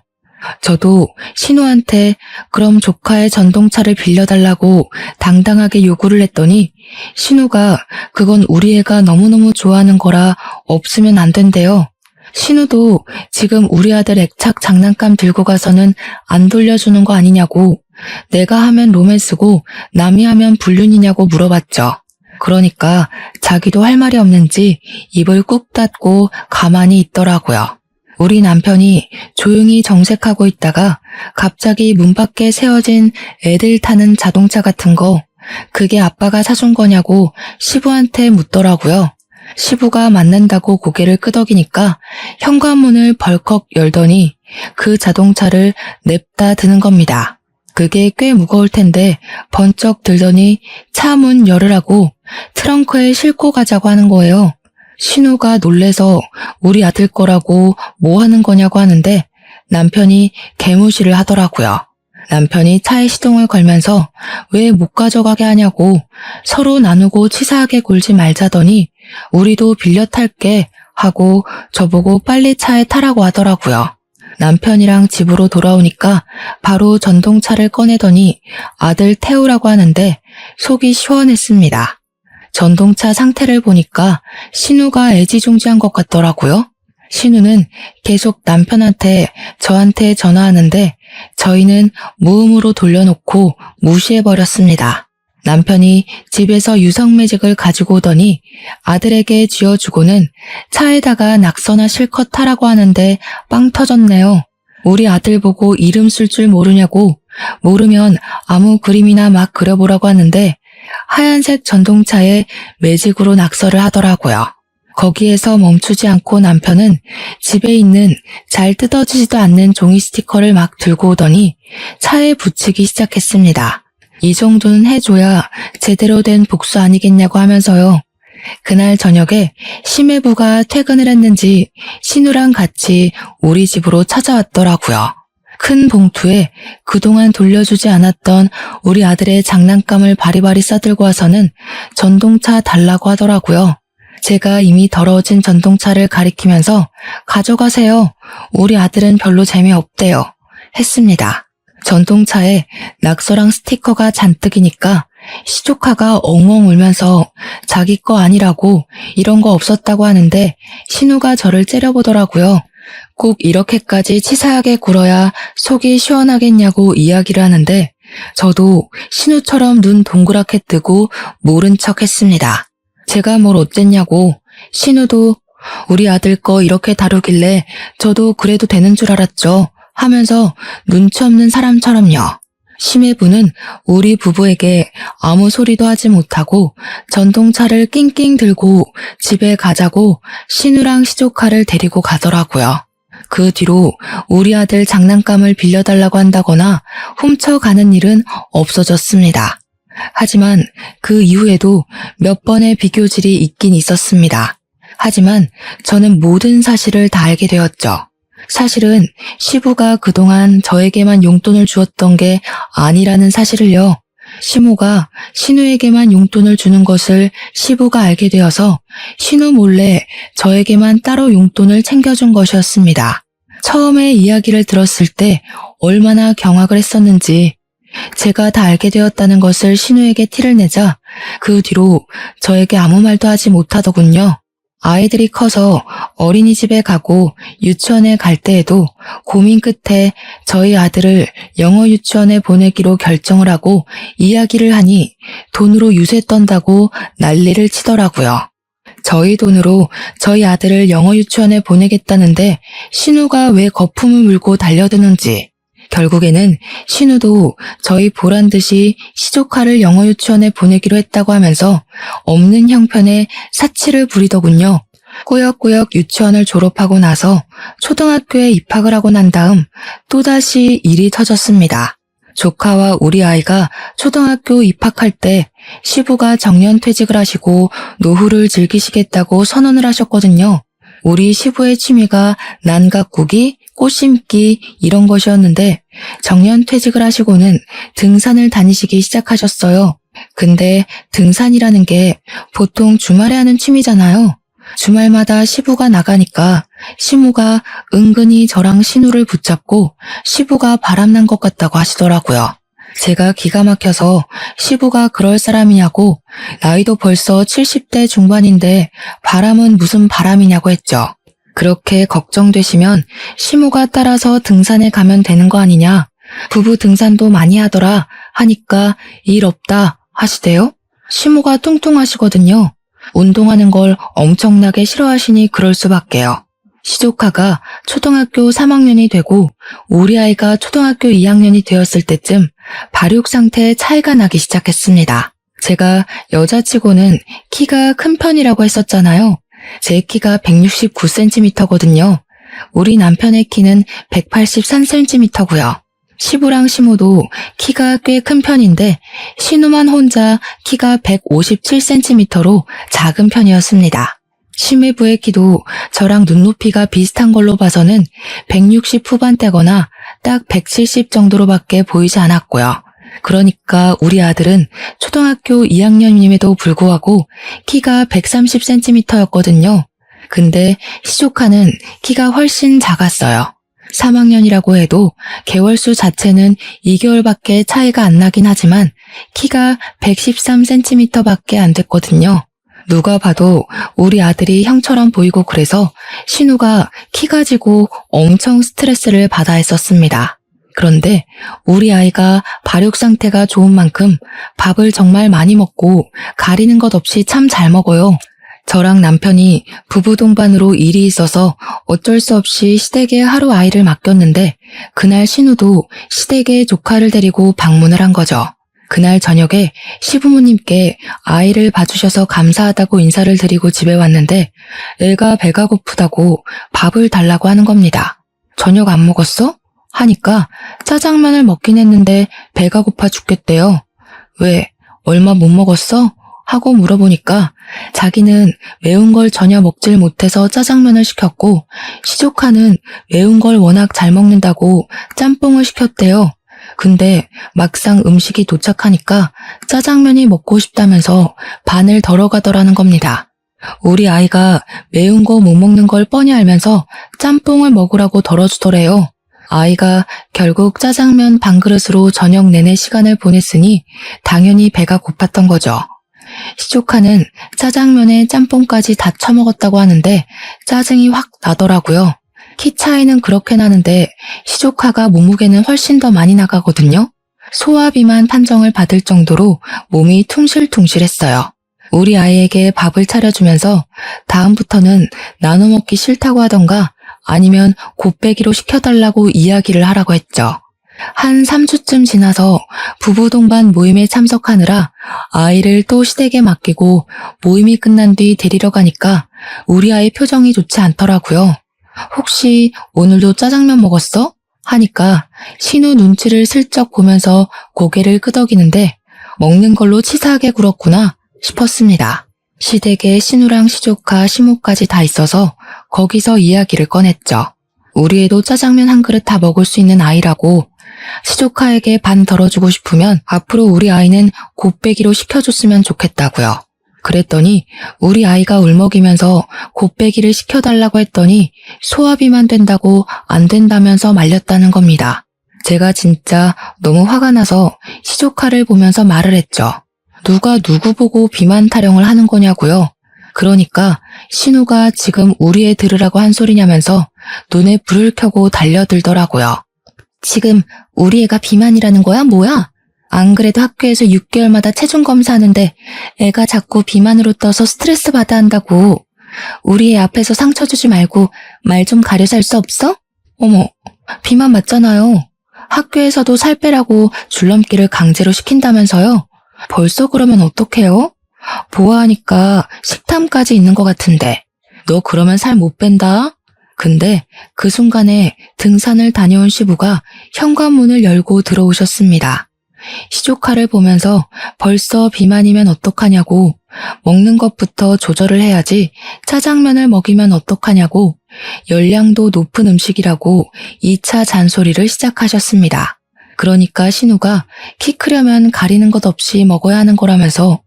저도 신우한테 그럼 조카의 전동차를 빌려달라고 당당하게 요구를 했더니 신우가 그건 우리 애가 너무너무 좋아하는 거라 없으면 안 된대요. 신우도 지금 우리 아들 액착 장난감 들고 가서는 안 돌려주는 거 아니냐고, 내가 하면 로맨스고 남이 하면 불륜이냐고 물어봤죠. 그러니까 자기도 할 말이 없는지 입을 꾹 닫고 가만히 있더라고요. 우리 남편이 조용히 정색하고 있다가 갑자기 문 밖에 세워진 애들 타는 자동차 같은 거, 그게 아빠가 사준 거냐고 시부한테 묻더라고요. 시부가 맞는다고 고개를 끄덕이니까 현관문을 벌컥 열더니 그 자동차를 냅다 드는 겁니다. 그게 꽤 무거울 텐데 번쩍 들더니 차 문 열으라고 트렁크에 싣고 가자고 하는 거예요. 신우가 놀래서 우리 아들 거라고 뭐 하는 거냐고 하는데 남편이 개무시를 하더라고요. 남편이 차에 시동을 걸면서 왜 못 가져가게 하냐고 서로 나누고 치사하게 굴지 말자더니 우리도 빌려 탈게 하고 저보고 빨리 차에 타라고 하더라고요. 남편이랑 집으로 돌아오니까 바로 전동차를 꺼내더니 아들 태우라고 하는데 속이 시원했습니다. 전동차 상태를 보니까 신우가 애지중지한 것 같더라고요. 신우는 계속 남편한테 저한테 전화하는데 저희는 무음으로 돌려놓고 무시해버렸습니다. 남편이 집에서 유성매직을 가지고 오더니 아들에게 쥐어주고는 차에다가 낙서나 실컷 타라고 하는데 빵 터졌네요. 우리 아들 보고 이름 쓸 줄 모르냐고, 모르면 아무 그림이나 막 그려보라고 하는데 하얀색 전동차에 매직으로 낙서를 하더라고요. 거기에서 멈추지 않고 남편은 집에 있는 잘 뜯어지지도 않는 종이 스티커를 막 들고 오더니 차에 붙이기 시작했습니다. 이 정도는 해줘야 제대로 된 복수 아니겠냐고 하면서요. 그날 저녁에 심해부가 퇴근을 했는지 신우랑 같이 우리 집으로 찾아왔더라고요. 큰 봉투에 그동안 돌려주지 않았던 우리 아들의 장난감을 바리바리 싸들고 와서는 전동차 달라고 하더라고요. 제가 이미 더러워진 전동차를 가리키면서 가져가세요. 우리 아들은 별로 재미없대요. 했습니다. 전동차에 낙서랑 스티커가 잔뜩이니까 시조카가 엉엉 울면서 자기 거 아니라고 이런 거 없었다고 하는데 신우가 저를 째려보더라고요. 꼭 이렇게까지 치사하게 굴어야 속이 시원하겠냐고 이야기를 하는데 저도 신우처럼 눈 동그랗게 뜨고 모른 척 했습니다. 제가 뭘 어쨌냐고. 신우도 우리 아들 거 이렇게 다루길래 저도 그래도 되는 줄 알았죠 하면서 눈치 없는 사람처럼요. 심해부는 우리 부부에게 아무 소리도 하지 못하고 전동차를 낑낑 들고 집에 가자고 신우랑 시조카를 데리고 가더라고요. 그 뒤로 우리 아들 장난감을 빌려달라고 한다거나 훔쳐가는 일은 없어졌습니다. 하지만 그 이후에도 몇 번의 비교질이 있긴 있었습니다. 하지만 저는 모든 사실을 다 알게 되었죠. 사실은 시부가 그동안 저에게만 용돈을 주었던 게 아니라는 사실을요. 시모가 신우에게만 용돈을 주는 것을 시부가 알게 되어서 신우 몰래 저에게만 따로 용돈을 챙겨준 것이었습니다. 처음에 이야기를 들었을 때 얼마나 경악을 했었는지 제가 다 알게 되었다는 것을 신우에게 티를 내자 그 뒤로 저에게 아무 말도 하지 못하더군요. 아이들이 커서 어린이집에 가고 유치원에 갈 때에도 고민 끝에 저희 아들을 영어 유치원에 보내기로 결정을 하고 이야기를 하니 돈으로 유세 떤다고 난리를 치더라고요. 저희 돈으로 저희 아들을 영어 유치원에 보내겠다는데 신우가 왜 거품을 물고 달려드는지 결국에는 신우도 저희 보란 듯이 시조카를 영어 유치원에 보내기로 했다고 하면서 없는 형편에 사치를 부리더군요. 꾸역꾸역 유치원을 졸업하고 나서 초등학교에 입학을 하고 난 다음 또다시 일이 터졌습니다. 조카와 우리 아이가 초등학교 입학할 때 시부가 정년퇴직을 하시고 노후를 즐기시겠다고 선언을 하셨거든요. 우리 시부의 취미가 난 가꾸기, 꽃 심기 이런 것이었는데 정년퇴직을 하시고는 등산을 다니시기 시작하셨어요. 근데 등산이라는 게 보통 주말에 하는 취미잖아요. 주말마다 시부가 나가니까 시무가 은근히 저랑 신우를 붙잡고 시부가 바람난 것 같다고 하시더라고요. 제가 기가 막혀서 시부가 그럴 사람이냐고 나이도 벌써 70대 중반인데 바람은 무슨 바람이냐고 했죠. 그렇게 걱정되시면 시무가 따라서 등산에 가면 되는 거 아니냐. 부부 등산도 많이 하더라 하니까 일 없다 하시대요. 시무가 뚱뚱하시거든요. 운동하는 걸 엄청나게 싫어하시니 그럴 수밖에요. 시조카가 초등학교 3학년이 되고 우리 아이가 초등학교 2학년이 되었을 때쯤 발육 상태에 차이가 나기 시작했습니다. 제가 여자치고는 키가 큰 편이라고 했었잖아요. 제 키가 169cm거든요. 우리 남편의 키는 183cm고요. 시부랑 시모도 키가 꽤 큰 편인데 신우만 혼자 키가 157cm로 작은 편이었습니다. 심해부의 키도 저랑 눈높이가 비슷한 걸로 봐서는 160 후반대거나 딱 170 정도로밖에 보이지 않았고요. 그러니까 우리 아들은 초등학교 2학년임에도 불구하고 키가 130cm였거든요. 근데 시조카는 키가 훨씬 작았어요. 3학년이라고 해도 개월수 자체는 2개월밖에 차이가 안 나긴 하지만 키가 113cm밖에 안 됐거든요. 누가 봐도 우리 아들이 형처럼 보이고 그래서 신우가 키 가지고 엄청 스트레스를 받아 했었습니다. 그런데 우리 아이가 발육 상태가 좋은 만큼 밥을 정말 많이 먹고 가리는 것 없이 참 잘 먹어요. 저랑 남편이 부부 동반으로 일이 있어서 어쩔 수 없이 시댁에 하루 아이를 맡겼는데 그날 신우도 시댁에 조카를 데리고 방문을 한 거죠. 그날 저녁에 시부모님께 아이를 봐주셔서 감사하다고 인사를 드리고 집에 왔는데 애가 배가 고프다고 밥을 달라고 하는 겁니다. 저녁 안 먹었어? 하니까 짜장면을 먹긴 했는데 배가 고파 죽겠대요. 왜? 얼마 못 먹었어? 하고 물어보니까 자기는 매운 걸 전혀 먹질 못해서 짜장면을 시켰고 시조카는 매운 걸 워낙 잘 먹는다고 짬뽕을 시켰대요. 근데 막상 음식이 도착하니까 짜장면이 먹고 싶다면서 반을 덜어 가더라는 겁니다. 우리 아이가 매운 거 못 먹는 걸 뻔히 알면서 짬뽕을 먹으라고 덜어주더래요. 아이가 결국 짜장면 반 그릇으로 저녁 내내 시간을 보냈으니 당연히 배가 고팠던 거죠. 시조카는 짜장면에 짬뽕까지 다 처먹었다고 하는데 짜증이 확 나더라고요. 키 차이는 그렇게 나는데 시조카가 몸무게는 훨씬 더 많이 나가거든요. 소화비만 판정을 받을 정도로 몸이 퉁실퉁실했어요. 우리 아이에게 밥을 차려주면서 다음부터는 나눠 먹기 싫다고 하던가 아니면 곱빼기로 시켜달라고 이야기를 하라고 했죠. 한 3주쯤 지나서 부부 동반 모임에 참석하느라 아이를 또 시댁에 맡기고 모임이 끝난 뒤 데리러 가니까 우리 아이 표정이 좋지 않더라고요. 혹시 오늘도 짜장면 먹었어? 하니까 신우 눈치를 슬쩍 보면서 고개를 끄덕이는데 먹는 걸로 치사하게 굴었구나 싶었습니다. 시댁에 신우랑 시조카, 시모까지 다 있어서 거기서 이야기를 꺼냈죠. 우리 애도 짜장면 한 그릇 다 먹을 수 있는 아이라고 시조카에게 반 덜어주고 싶으면 앞으로 우리 아이는 곱빼기로 시켜줬으면 좋겠다고요. 그랬더니 우리 아이가 울먹이면서 곱빼기를 시켜달라고 했더니 소화비만 된다고 안 된다면서 말렸다는 겁니다. 제가 진짜 너무 화가 나서 시조카를 보면서 말을 했죠. 누가 누구 보고 비만 타령을 하는 거냐고요. 그러니까 신우가 지금 우리 애 들으라고 한 소리냐면서 눈에 불을 켜고 달려들더라고요. 지금 우리 애가 비만이라는 거야? 뭐야? 안 그래도 학교에서 6개월마다 체중 검사하는데 애가 자꾸 비만으로 떠서 스트레스 받아 한다고. 우리 애 앞에서 상처 주지 말고 말 좀 가려서 할 수 없어? 어머, 비만 맞잖아요. 학교에서도 살 빼라고 줄넘기를 강제로 시킨다면서요? 벌써 그러면 어떡해요? 보아하니까 식탐까지 있는 것 같은데. 너 그러면 살 못 뺀다? 근데 그 순간에 등산을 다녀온 시부가 현관문을 열고 들어오셨습니다. 시조카를 보면서 벌써 비만이면 어떡하냐고, 먹는 것부터 조절을 해야지 짜장면을 먹이면 어떡하냐고, 열량도 높은 음식이라고 2차 잔소리를 시작하셨습니다. 그러니까 신우가 키 크려면 가리는 것 없이 먹어야 하는 거라면서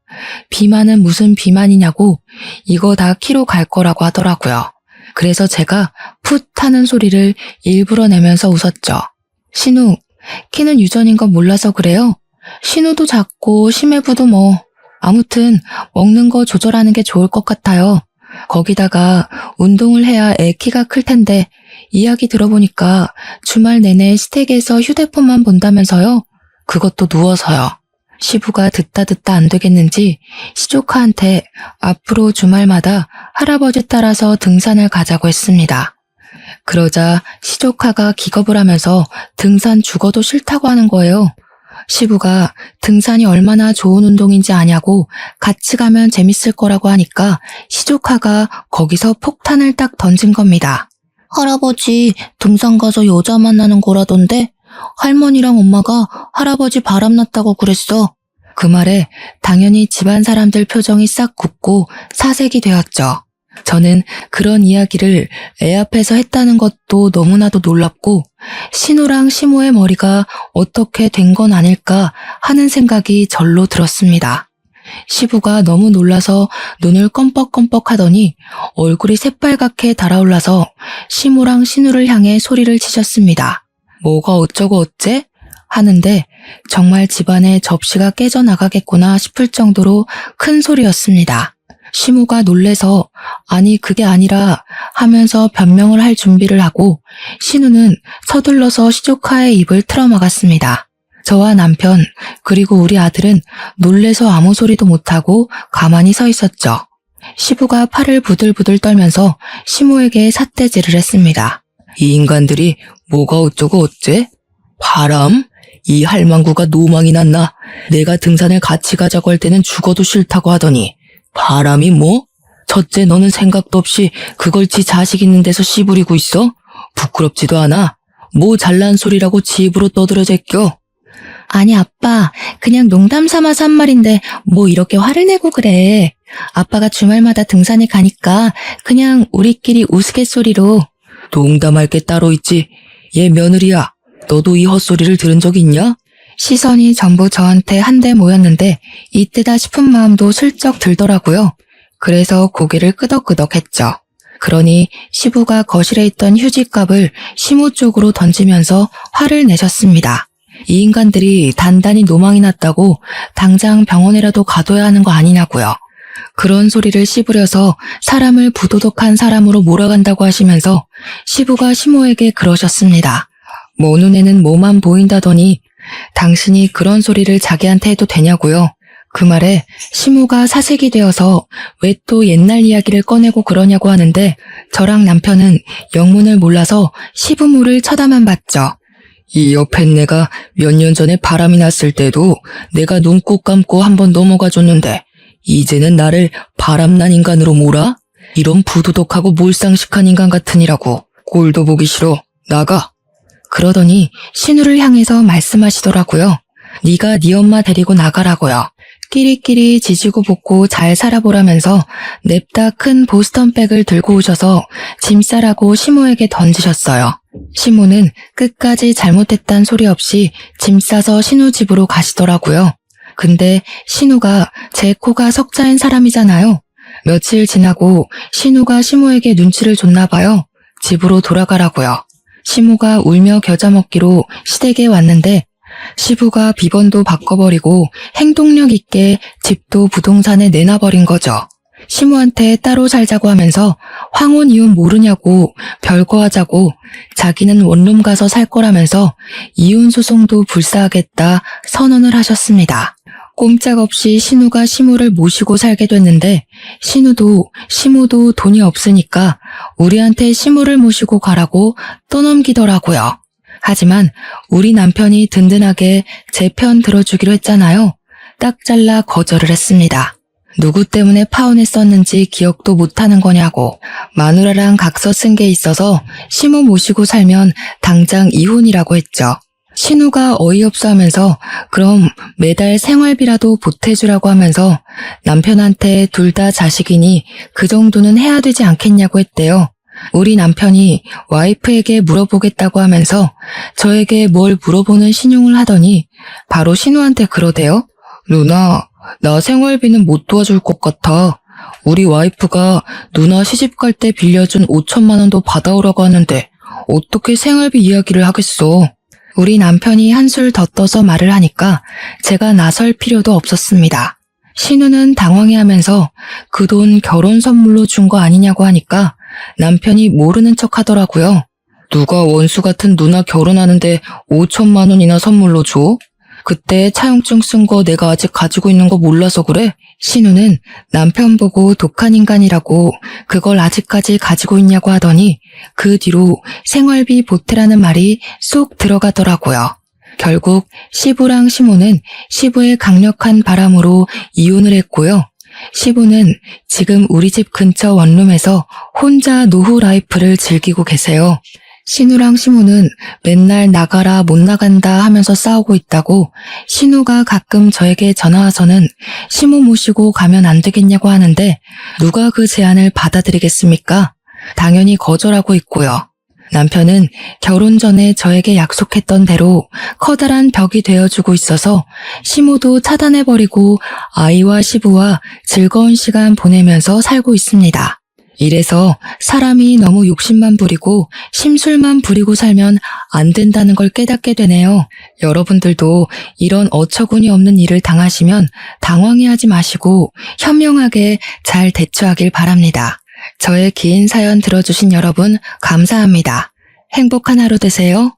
비만은 무슨 비만이냐고 이거 다 키로 갈 거라고 하더라고요. 그래서 제가 풋 하는 소리를 일부러 내면서 웃었죠. 신우, 키는 유전인 건 몰라서 그래요? 신우도 작고 심해부도 뭐 아무튼 먹는 거 조절하는 게 좋을 것 같아요. 거기다가 운동을 해야 애 키가 클 텐데 이야기 들어보니까 주말 내내 시댁에서 휴대폰만 본다면서요? 그것도 누워서요. 시부가 듣다 안 되겠는지 시조카한테 앞으로 주말마다 할아버지 따라서 등산을 가자고 했습니다. 그러자 시조카가 기겁을 하면서 등산 죽어도 싫다고 하는 거예요. 시부가 등산이 얼마나 좋은 운동인지 아냐고 같이 가면 재밌을 거라고 하니까 시조카가 거기서 폭탄을 딱 던진 겁니다. 할아버지, 등산 가서 여자 만나는 거라던데 할머니랑 엄마가 할아버지 바람났다고 그랬어. 그 말에 당연히 집안 사람들 표정이 싹 굳고 사색이 되었죠. 저는 그런 이야기를 애 앞에서 했다는 것도 너무나도 놀랍고 신우랑 시모의 머리가 어떻게 된 건 아닐까 하는 생각이 절로 들었습니다. 시부가 너무 놀라서 눈을 껌뻑껌뻑 하더니 얼굴이 새빨갛게 달아올라서 시모랑 신우를 향해 소리를 치셨습니다. 뭐가 어쩌고 어째? 하는데 정말 집안에 접시가 깨져나가겠구나 싶을 정도로 큰 소리였습니다. 시모가 놀래서 아니 그게 아니라 하면서 변명을 할 준비를 하고 신우는 서둘러서 시조카의 입을 틀어막았습니다. 저와 남편 그리고 우리 아들은 놀래서 아무 소리도 못하고 가만히 서 있었죠. 시부가 팔을 부들부들 떨면서 시모에게 삿대질을 했습니다. 이 인간들이 뭐가 어쩌고 어째? 바람? 이 할망구가 노망이 났나? 내가 등산을 같이 가자고 할 때는 죽어도 싫다고 하더니 바람이 뭐? 첫째 너는 생각도 없이 그걸 지 자식 있는 데서 씨부리고 있어? 부끄럽지도 않아? 뭐 잘난 소리라고 지 입으로 떠들어 제껴? 아니 아빠, 그냥 농담 삼아서 한 말인데 뭐 이렇게 화를 내고 그래. 아빠가 주말마다 등산에 가니까 그냥 우리끼리 우스갯소리로. 농담할 게 따로 있지. 얘 며느리야, 너도 이 헛소리를 들은 적 있냐? 시선이 전부 저한테 한데 모였는데 이때다 싶은 마음도 슬쩍 들더라고요. 그래서 고개를 끄덕끄덕 했죠. 그러니 시부가 거실에 있던 휴지값을 시모 쪽으로 던지면서 화를 내셨습니다. 이 인간들이 단단히 노망이 났다고 당장 병원에라도 가둬야 하는 거 아니냐고요. 그런 소리를 씹으려서 사람을 부도덕한 사람으로 몰아간다고 하시면서 시부가 시모에게 그러셨습니다. 뭐 눈에는 뭐만 보인다더니 당신이 그런 소리를 자기한테 해도 되냐고요. 그 말에 시모가 사색이 되어서 왜 또 옛날 이야기를 꺼내고 그러냐고 하는데 저랑 남편은 영문을 몰라서 시부모를 쳐다만 봤죠. 이 옆에 내가 몇 년 전에 바람이 났을 때도 내가 눈 꼭 감고 한번 넘어가 줬는데 이제는 나를 바람난 인간으로 몰아? 이런 부도덕하고 몰상식한 인간 같으니라고. 꼴도 보기 싫어. 나가. 그러더니 신우를 향해서 말씀하시더라고요. 네가 네 엄마 데리고 나가라고요. 끼리끼리 지지고 볶고 잘 살아보라면서 냅다 큰 보스턴백을 들고 오셔서 짐 싸라고 시모에게 던지셨어요. 시모는 끝까지 잘못했단 소리 없이 짐 싸서 신우 집으로 가시더라고요. 근데 신우가 제 코가 석자인 사람이잖아요. 며칠 지나고 신우가 시모에게 눈치를 줬나 봐요. 집으로 돌아가라고요. 시모가 울며 겨자 먹기로 시댁에 왔는데 시부가 비번도 바꿔버리고 행동력 있게 집도 부동산에 내놔버린 거죠. 시모한테 따로 살자고 하면서 황혼 이혼 모르냐고 별거 하자고 자기는 원룸 가서 살 거라면서 이혼 소송도 불사하겠다 선언을 하셨습니다. 꼼짝없이 신우가 시모를 모시고 살게 됐는데 시모도 돈이 없으니까 우리한테 시모를 모시고 가라고 떠넘기더라고요. 하지만 우리 남편이 든든하게 제 편 들어주기로 했잖아요. 딱 잘라 거절을 했습니다. 누구 때문에 파혼했었는지 기억도 못하는 거냐고. 마누라랑 각서 쓴 게 있어서 시모 모시고 살면 당장 이혼이라고 했죠. 신우가 어이없어 하면서 그럼 매달 생활비라도 보태주라고 하면서 남편한테 둘 다 자식이니 그 정도는 해야 되지 않겠냐고 했대요. 우리 남편이 와이프에게 물어보겠다고 하면서 저에게 뭘 물어보는 신용을 하더니 바로 신우한테 그러대요. 누나, 나 생활비는 못 도와줄 것 같아. 우리 와이프가 누나 시집갈 때 빌려준 5천만 원도 받아오라고 하는데 어떻게 생활비 이야기를 하겠어. 우리 남편이 한술 더 떠서 말을 하니까 제가 나설 필요도 없었습니다. 신우는 당황해하면서 그 돈 결혼 선물로 준 거 아니냐고 하니까 남편이 모르는 척 하더라고요. 누가 원수 같은 누나 결혼하는데 5천만 원이나 선물로 줘? 그때 차용증 쓴 거 내가 아직 가지고 있는 거 몰라서 그래? 신우는 남편 보고 독한 인간이라고 그걸 아직까지 가지고 있냐고 하더니 그 뒤로 생활비 보태라는 말이 쏙 들어가더라고요. 결국 시부랑 시모는 시부의 강력한 바람으로 이혼을 했고요. 시부는 지금 우리 집 근처 원룸에서 혼자 노후 라이프를 즐기고 계세요. 신우랑 시모는 맨날 나가라 못 나간다 하면서 싸우고 있다고 신우가 가끔 저에게 전화와서는 시모 모시고 가면 안 되겠냐고 하는데 누가 그 제안을 받아들이겠습니까? 당연히 거절하고 있고요. 남편은 결혼 전에 저에게 약속했던 대로 커다란 벽이 되어주고 있어서 시모도 차단해버리고 아이와 시부와 즐거운 시간 보내면서 살고 있습니다. 이래서 사람이 너무 욕심만 부리고 심술만 부리고 살면 안 된다는 걸 깨닫게 되네요. 여러분들도 이런 어처구니 없는 일을 당하시면 당황해하지 마시고 현명하게 잘 대처하길 바랍니다. 저의 긴 사연 들어주신 여러분 감사합니다. 행복한 하루 되세요.